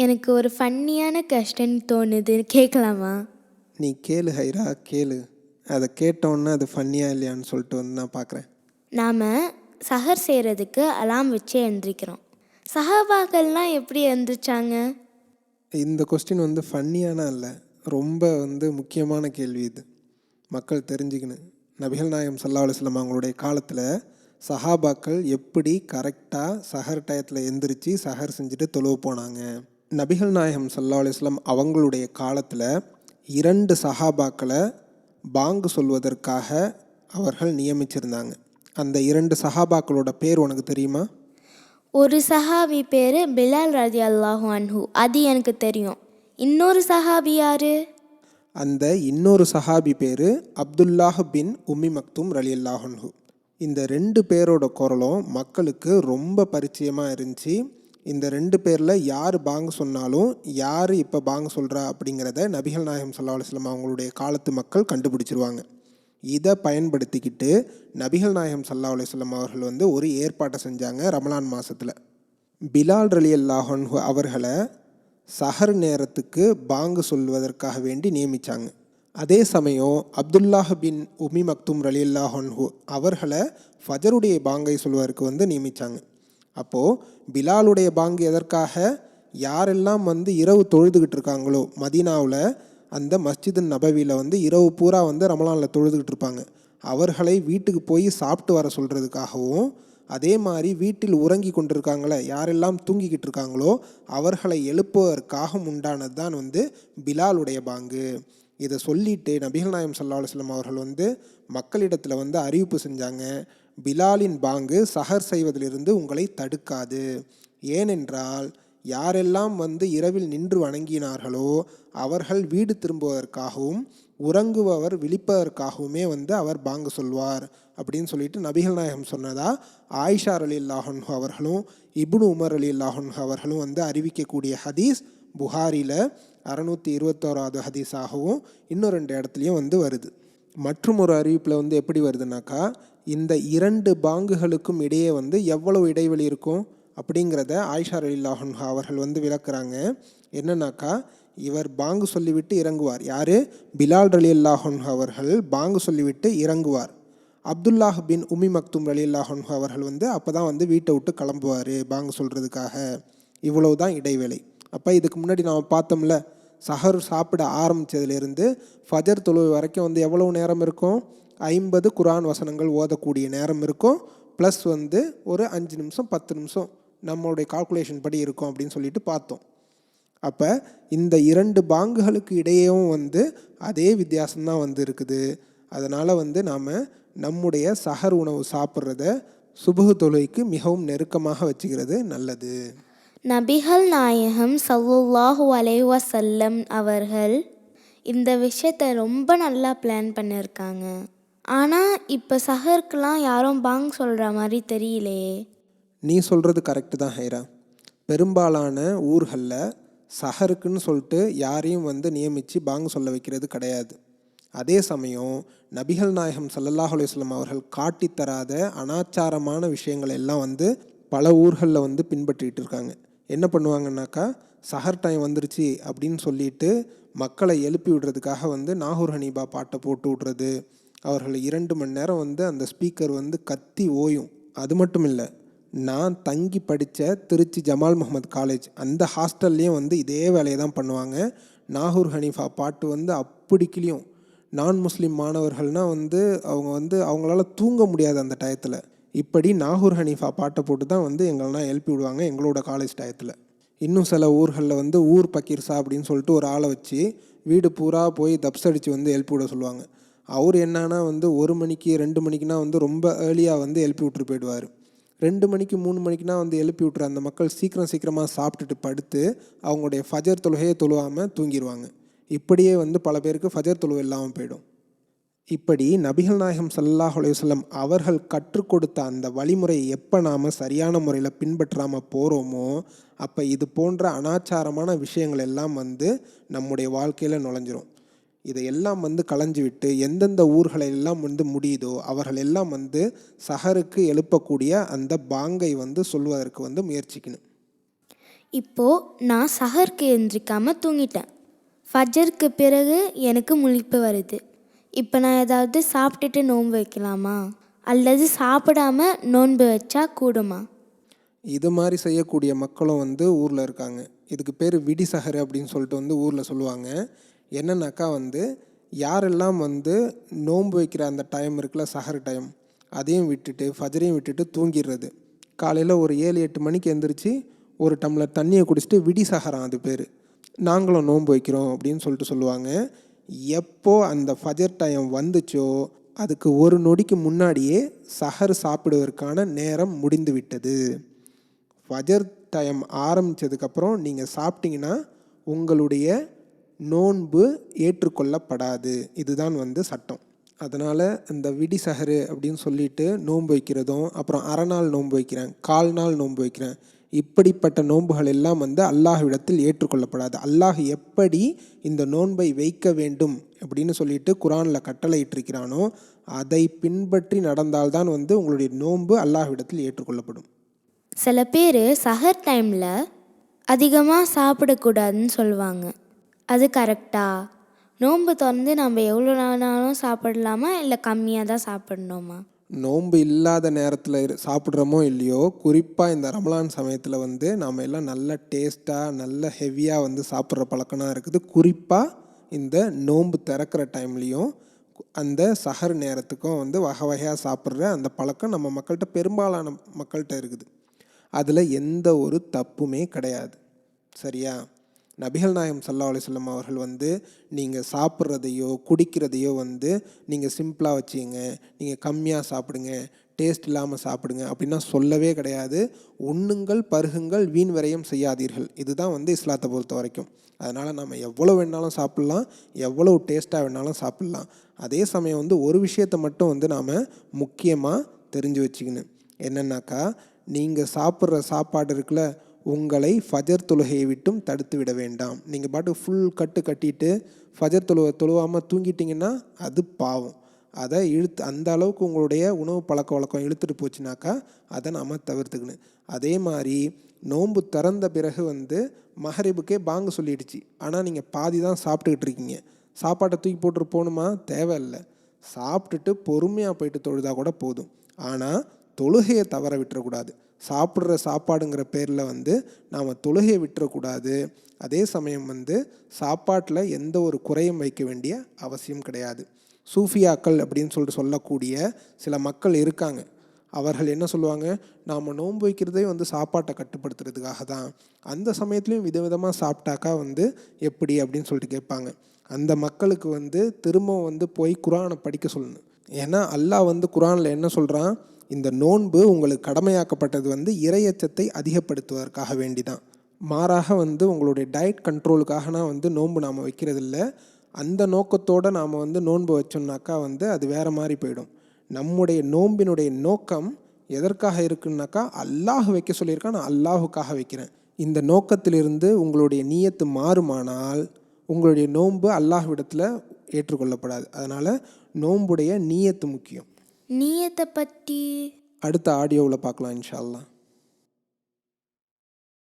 எனக்கு ஒரு ஃபன்னியான கொஸ்டின் தோணுது, கேட்கலாமா? நீ கேளு ஹைரா, கேளு. அதை கேட்டோன்னே அது ஃபன்னியாக இல்லையான்னு சொல்லிட்டு வந்து நான் பார்க்குறேன். நாம் சஹர் செய்கிறதுக்கு அலாம் வச்சு எழுந்திரிக்கிறோம். சஹாபாக்கள்லாம் எப்படி எழுந்திரிச்சாங்க? இந்த கொஸ்டின் வந்து ஃபன்னியான இல்லை, ரொம்ப முக்கியமான கேள்வி இது. மக்கள் தெரிஞ்சுக்கணும். நபிகள் நாயகம் ஸல்லல்லாஹு அலைஹி வஸல்லம் அவங்களுடைய காலத்தில் சஹாபாக்கள் எப்படி கரெக்டாக சஹர் டயத்தில் எந்திரிச்சு சஹர் செஞ்சுட்டு தொழுவு போனாங்க. நபிகள் நாயகம் ஸல்லல்லாஹு அலைஹி வஸல்லம் அவங்களுடைய காலத்தில் 2 சஹாபாக்களை பாங்கு சொல்வதற்காக அவர்கள் நியமிச்சிருந்தாங்க. அந்த 2 சஹாபாக்களோட பேர் உனக்கு தெரியுமா? ஒரு சஹாபி பேர் பிலால் ரலியல்லாஹு அன்ஹு, அது எனக்கு தெரியும். இன்னொரு சஹாபி யாரு? அந்த இன்னொரு சஹாபி பேர் அப்துல்லாஹ் பின் உம்மி மக்தூம் ரலியல்லாஹு அன்ஹு. இந்த 2 பேரோட குரலும் மக்களுக்கு ரொம்ப பரிச்சயமாக இருந்துச்சு. இந்த 2 பேரில் யார் பாங்கு சொன்னாலும் யார் இப்போ பாங்கு சொல்கிறா அப்படிங்கிறத நபிகள் நாயகம் ஸல்லல்லாஹு அலைஹி வஸல்லம் அவங்களுடைய காலத்து மக்கள் கண்டுபிடிச்சிருவாங்க. இதை பயன்படுத்திக்கிட்டு நபிகள் நாயகம் ஸல்லல்லாஹு அலைஹி வஸல்லம் அவர்கள் ஒரு ஏற்பாட்டை செஞ்சாங்க. ரமலான் மாதத்தில் பிலால் ரலியல்லாஹு அன்ஹு அவர்களை சஹர் நேரத்துக்கு பாங்கு சொல்வதற்காக வேண்டி நியமித்தாங்க. அதே சமயம் அப்துல்லாஹ் பின் உம்மி மக்தூம் ரலியல்லாஹு அன்ஹு அவர்களை ஃபஜருடைய பாங்கை சொல்வதற்கு நியமித்தாங்க. அப்போது பிலாலுடைய பாங்கு எதற்காக? யாரெல்லாம் இரவு தொழுதுகிட்டு இருக்காங்களோ, மதீனாவில் அந்த மஸ்ஜிது நபவியில் இரவு பூரா ரமலானில் தொழுதுகிட்டு இருப்பாங்க, அவர்களை வீட்டுக்கு போய் சாப்பிட்டு வர சொல்கிறதுக்காகவும், அதே மாதிரி வீட்டில் உறங்கி கொண்டிருக்காங்களே, யாரெல்லாம் தூங்கிக்கிட்டு இருக்காங்களோ அவர்களை எழுப்புவதற்காக உண்டானது தான் பிலாலுடைய பாங்கு. இதை சொல்லிட்டு நபிகள் நாயகம் ஸல்லல்லாஹு அலைஹி வஸல்லம் அவர்கள் மக்களிடத்தில் அறிவிப்பு செஞ்சாங்க, பிலாலின் பாங்கு சஹர் செய்வதிலிருந்து உங்களை தடுக்காது. ஏனென்றால் யாரெல்லாம் இரவில் நின்று வணங்கினார்களோ அவர்கள் வீடு திரும்புவதற்காகவும் உறங்குபவர் விழிப்பதற்காகவுமே அவர் பாங்கு சொல்வார் அப்படின்னு சொல்லிட்டு நபிகள் நாயகம் சொன்னதா ஆயிஷா ரலியல்லாஹு அன்ஹா அவர்களும் இப்னு உமர் ரலியல்லாஹு அன்ஹு அவர்களும் அறிவிக்கக்கூடிய ஹதீஸ் புகாரியில் 621வது ஹதீஸாகவும் இன்னும் 2 இடத்துலையும் வருது. மற்றும் ஒரு அறிவிப்பில் எப்படி வருதுனாக்கா, இந்த 2 பாங்குகளுக்கும் இடையே எவ்வளவு இடைவெளி இருக்கும் அப்படிங்கிறத ஆயிஷா ரலியல்லாஹு அன்ஹா அவர்கள் விளக்குறாங்க. என்னன்னாக்கா, இவர் பாங்கு சொல்லிவிட்டு இறங்குவார். யார்? பிலால் ரலியல்லாஹு அன்ஹு அவர்கள் பாங்கு சொல்லிவிட்டு இறங்குவார். அப்துல்லாஹ் பின் உம்மி மக்தூம் ரலியல்லாஹு அன்ஹு அவர்கள் அப்போ தான் வீட்டை விட்டு கிளம்புவார் பாங்கு சொல்கிறதுக்காக. இவ்வளவு தான் இடைவேளை. அப்போ இதுக்கு முன்னாடி நாம் பார்த்தோம்ல, சஹர் சாப்பிட ஆரம்பித்ததுலேருந்து ஃபஜர் தொழுவு வரைக்கும் எவ்வளவு நேரம் இருக்கும்? 50 குர்ஆன் வசனங்கள் ஓதக்கூடிய நேரம் இருக்கும். ப்ளஸ் ஒரு 5 நிமிஷம் 10 நிமிஷம் நம்மளுடைய கால்குலேஷன் படி இருக்கும் அப்படின்னு சொல்லிட்டு பார்த்தோம். அப்போ இந்த 2 பாங்குகளுக்கு இடையேவும் அதே வித்தியாசம்தான் இருக்குது. அதனால் நாம் நம்முடைய சஹர் உணவு சாப்பிட்றத சுபஹ் தொழுகைக்கு மிகவும் நெருக்கமாக வச்சுக்கிறது நல்லது. நபிகள் நாயகம் ஸல்லல்லாஹு அலைஹி வஸல்லம் அவர்கள் இந்த விஷயத்தை ரொம்ப நல்லா பிளான் பண்ணியிருக்காங்க. ஆனால் இப்போ சஹருக்கெலாம் யாரும் பாங் சொல்கிற மாதிரி தெரியலையே. நீ சொல்கிறது கரெக்டு தான் ஹைரா. பெரும்பாலான ஊர்களில் சஹருக்குன்னு சொல்லிட்டு யாரையும் நியமித்து பாங்கு சொல்ல வைக்கிறது கிடையாது. அதே சமயம் நபிகள் நாயகம் ஸல்லல்லாஹு அலைஹி வஸல்லம் அவர்கள் காட்டித்தராத அனாச்சாரமான விஷயங்கள் எல்லாம் பல ஊர்களில் பின்பற்றிட்டு இருக்காங்க. என்ன பண்ணுவாங்கன்னாக்கா, சஹர் டைம் வந்துருச்சு அப்படின்னு சொல்லிட்டு மக்களை எழுப்பி விடுறதுக்காக நாகூர் ஹனீபா பாட்டை போட்டு விட்றது. அவர்கள் 2 மணி நேரம் அந்த ஸ்பீக்கர் கத்தி ஓயும். அது மட்டும் இல்லை, நான் தங்கி படித்த திருச்சி ஜமால் முஹம்மது காலேஜ் அந்த ஹாஸ்டல்லையும் இதே வேலையை தான் பண்ணுவாங்க. நாகூர் ஹனீஃபா பாட்டு அப்படி கிளியும். நான் முஸ்லீம் மாணவர்கள்னால் அவங்க அவங்களால தூங்க முடியாது அந்த டயத்தில். இப்படி நாகூர் ஹனீஃபா பாட்டை போட்டு தான் எங்களெலாம் எழுப்பி விடுவாங்க எங்களோட காலேஜ் டயத்தில். இன்னும் சில ஊர்களில் ஊர் பக்கீர்சா அப்படின்னு சொல்லிட்டு ஒரு ஆளை வச்சு வீடு பூரா போய் தப்ஸ் அடித்து எழுப்பி விட சொல்லுவாங்க. அவர் என்னன்னா 1 மணிக்கு 2 மணிக்குனா ரொம்ப ஏர்லியாக எழுப்பி விட்டுட்டு போயிடுவார். 2 மணிக்கு 3 மணிக்குனா எழுப்பி விட்டுற அந்த மக்கள் சீக்கிரமாக சாப்பிட்டுட்டு படுத்து அவங்களுடைய ஃபஜர் தொழுகையே தொழுவாமல் தூங்கிடுவாங்க. இப்படியே பல பேருக்கு ஃபஜர் தொழுகை இல்லாமல் போயிடும். இப்படி நபிகள் நாயகம் ஸல்லல்லாஹு அலைஹி வஸல்லம் அவர்கள் கற்றுக் கொடுத்த அந்த வழிமுறையை எப்போ நாம் சரியான முறையில் பின்பற்றாமல் போகிறோமோ அப்போ இது போன்ற அனாச்சாரமான விஷயங்கள் எல்லாம் நம்முடைய வாழ்க்கையில் நுழைஞ்சிரும். இதையெல்லாம் களைஞ்சு விட்டு எந்தெந்த ஊர்களை எல்லாம் முடியுதோ அவர்கள் எல்லாம் சஹருக்கு எழுப்பக்கூடிய அந்த பாங்கை சொல்வதற்கு முயற்சிக்கணும். இப்போது நான் சஹருக்கு எழுந்திரிக்காமல் தூங்கிட்டேன். ஃபஜருக்கு பிறகு எனக்கு முழிப்பு வருது. இப்போ நான் ஏதாவது சாப்பிட்டுட்டு நோன்பு வைக்கலாமா, அல்லது சாப்பிடாம நோன்பு வச்சா கூடுமா? இது மாதிரி செய்யக்கூடிய மக்களும் வந்து ஊரில் இருக்காங்க. இதுக்கு பேர் விடி சஹர் அப்படின்னு சொல்லிட்டு வந்து ஊரில் சொல்லுவாங்க. என்னன்னாக்கா வந்து யாரெல்லாம் வந்து நோன்பு வைக்கிற அந்த டைம் இருக்குல்ல, சஹர் டைம், அதையும் விட்டுட்டு ஃபஜரையும் விட்டுட்டு தூங்கிடுறது. காலையில் ஒரு 7-8 மணிக்கு எழுந்திரிச்சு ஒரு டம்ளர் தண்ணியை குடிச்சிட்டு விடி சஹரான் அது பேர், நாங்களும் நோன்பு வைக்கிறோம் அப்படின்னு சொல்லிட்டு சொல்லுவாங்க. எப்போ அந்த ஃபஜர் டைம் வந்துச்சோ அதுக்கு ஒரு நொடிக்கு முன்னாடியே சஹர் சாப்பிடுவதற்கான நேரம் முடிந்து விட்டது. ஃபஜர் டைம் ஆரம்பித்ததுக்கப்புறம் நீங்கள் சாப்பிட்டீங்கன்னா உங்களுடைய நோன்பு ஏற்றுக்கொள்ளப்படாது. இதுதான் வந்து சட்டம். அதனால் இந்த விடி சஹரு அப்படின்னு சொல்லிட்டு நோன்பு வைக்கிறதும், அப்புறம் அரை நாள் நோன்பு வைக்கிறேன், கால் நாள் நோன்பு வைக்கிறேன், இப்படிப்பட்ட நோன்புகள் எல்லாம் வந்து அல்லாஹ்விடத்தில் ஏற்றுக்கொள்ளப்படாது. அல்லாஹ் எப்படி இந்த நோன்பை வைக்க வேண்டும் அப்படின்னு சொல்லிட்டு குரானில் கட்டளையிட்டிருக்கிறானோ அதை பின்பற்றி நடந்தால்தான் வந்து உங்களுடைய நோன்பு அல்லாஹ்விடத்தில் ஏற்றுக்கொள்ளப்படும். சில பேர் சஹர் டைமில் அதிகமாக சாப்பிடக்கூடாதுன்னு சொல்லுவாங்க. அது கரெக்டா? நோன்பு திறந்து நம்ம எவ்வளோ நாளும் சாப்பிடலாமா, இல்லை கம்மியாக தான் சாப்பிடணுமா? நோன்பு இல்லாத நேரத்தில் சாப்பிட்றோமோ இல்லையோ, குறிப்பாக இந்த ரமலான் சமயத்தில் வந்து நாம் எல்லாம் நல்ல டேஸ்ட்டாக நல்ல ஹெவியாக வந்து சாப்பிட்ற பழக்கம்லாம் இருக்குது. குறிப்பாக இந்த நோன்பு திறக்கிற டைம்லேயும் அந்த சஹர் நேரத்துக்கும் வந்து வகை வகையாக சாப்பிட்ற அந்த பழக்கம் நம்ம மக்கள்கிட்ட, பெரும்பாலான மக்கள்கிட்ட இருக்குது. அதில் எந்த ஒரு தப்புமே கிடையாது. சரியா? நபிகள் நாயகம் ஸல்லல்லாஹு அலைஹி வஸல்லம் அவர்கள் வந்து நீங்கள் சாப்பிட்றதையோ குடிக்கிறதையோ வந்து நீங்கள் சிம்பிளாக வச்சுங்க, நீங்கள் கம்மியாக சாப்பிடுங்க, டேஸ்ட் இல்லாமல் சாப்பிடுங்க அப்படின்னா சொல்லவே கிடையாது. உண்ணுங்கள் பருகுங்கள் வீண் விரயம் செய்யாதீர்கள், இதுதான் வந்து இஸ்லாத்தை பொறுத்த வரைக்கும். அதனால் நம்ம எவ்வளோ வேணாலும் சாப்பிட்லாம், எவ்வளோ டேஸ்ட்டாக வேணாலும் சாப்பிட்லாம். அதே சமயம் வந்து ஒரு விஷயத்தை மட்டும் வந்து நாம் முக்கியமாக தெரிஞ்சு வச்சுக்கணும். என்னன்னாக்கா, நீங்கள் சாப்பிட்ற சாப்பாடு இருக்குல்ல, உங்களை ஃபஜர் தொழுகையை விட்டும் தடுத்து விட வேண்டாம். நீங்கள் பாட்டுக்கு ஃபுல் கட்டு கட்டிட்டு ஃபஜர் தொழுவாமல் தூங்கிட்டிங்கன்னா அது பாவம். அதை அந்த அளவுக்கு உங்களுடைய உணவு பழக்க வழக்கம் இழுத்துட்டு போச்சுனாக்கா அதை நாம் தவிர்த்துக்கணும். அதே மாதிரி நோன்பு திறந்த பிறகு வந்து மஹரிபுக்கே பாங்கு சொல்லிடுச்சு, ஆனால் நீங்கள் பாதி தான் சாப்பிட்டுக்கிட்டு இருக்கீங்க. சாப்பாட்டை தூக்கி போட்டுட்டு போகணுமா? தேவையில்லை. சாப்பிட்டுட்டு பொறுமையாக போயிட்டு தொழுதா கூட போதும். ஆனால் தொழுகையை தவற விட்டுறக்கூடாது. சாப்பிட்ற சாப்பாடுங்கிற பேரில் வந்து நாம் தொழுகையை விட்டுறக்கூடாது. அதே சமயம் வந்து சாப்பாட்டில் எந்த ஒரு குறையும் வைக்க வேண்டிய அவசியம் கிடையாது. சூஃபியாக்கள் அப்படின்னு சொல்லிட்டு சொல்லக்கூடிய சில மக்கள் இருக்காங்க. அவர்கள் என்ன சொல்லுவாங்க, நாம் நோன்பு வைக்கிறதே வந்து சாப்பாட்டை கட்டுப்படுத்துறதுக்காக தான், அந்த சமயத்துலேயும் விதவிதமாக சாப்பிட்டாக்கா வந்து எப்படி அப்படின்னு சொல்லிட்டு கேட்பாங்க. அந்த மக்களுக்கு வந்து திரும்ப வந்து போய் குரானை படிக்க சொல்லணும். ஏன்னா அல்லாஹ் வந்து குரானில் என்ன சொல்கிறான், இந்த நோன்பு உங்களுக்கு கடமையாக்கப்பட்டது வந்து இறையச்சத்தை அதிகப்படுத்துவதற்காக வேண்டி தான். மாறாக வந்து உங்களுடைய டயட் கண்ட்ரோலுக்காகனா வந்து நோன்பு நாம் வைக்கிறதில்ல. அந்த நோக்கத்தோடு நாம் வந்து நோன்பு வச்சோம்னாக்கா வந்து அது வேறு மாதிரி போயிடும். நம்முடைய நோன்பினுடைய நோக்கம் எதற்காக இருக்குன்னாக்கா, அல்லாஹ் வைக்க சொல்லியிருக்கான், நான் அல்லாஹுக்காக வைக்கிறேன். இந்த நோக்கத்திலிருந்து உங்களுடைய நியத்து மாறுமானால் உங்களுடைய நோன்பு அல்லாஹ்விடத்தில் ஏற்றுக்கொள்ளப்படாது. அதனால் நோன்புடைய நியத்து முக்கியம். நியத்தை பற்றி அடுத்த ஆடியோவில் பார்க்கலாம் இன்ஷா அல்லாஹ்.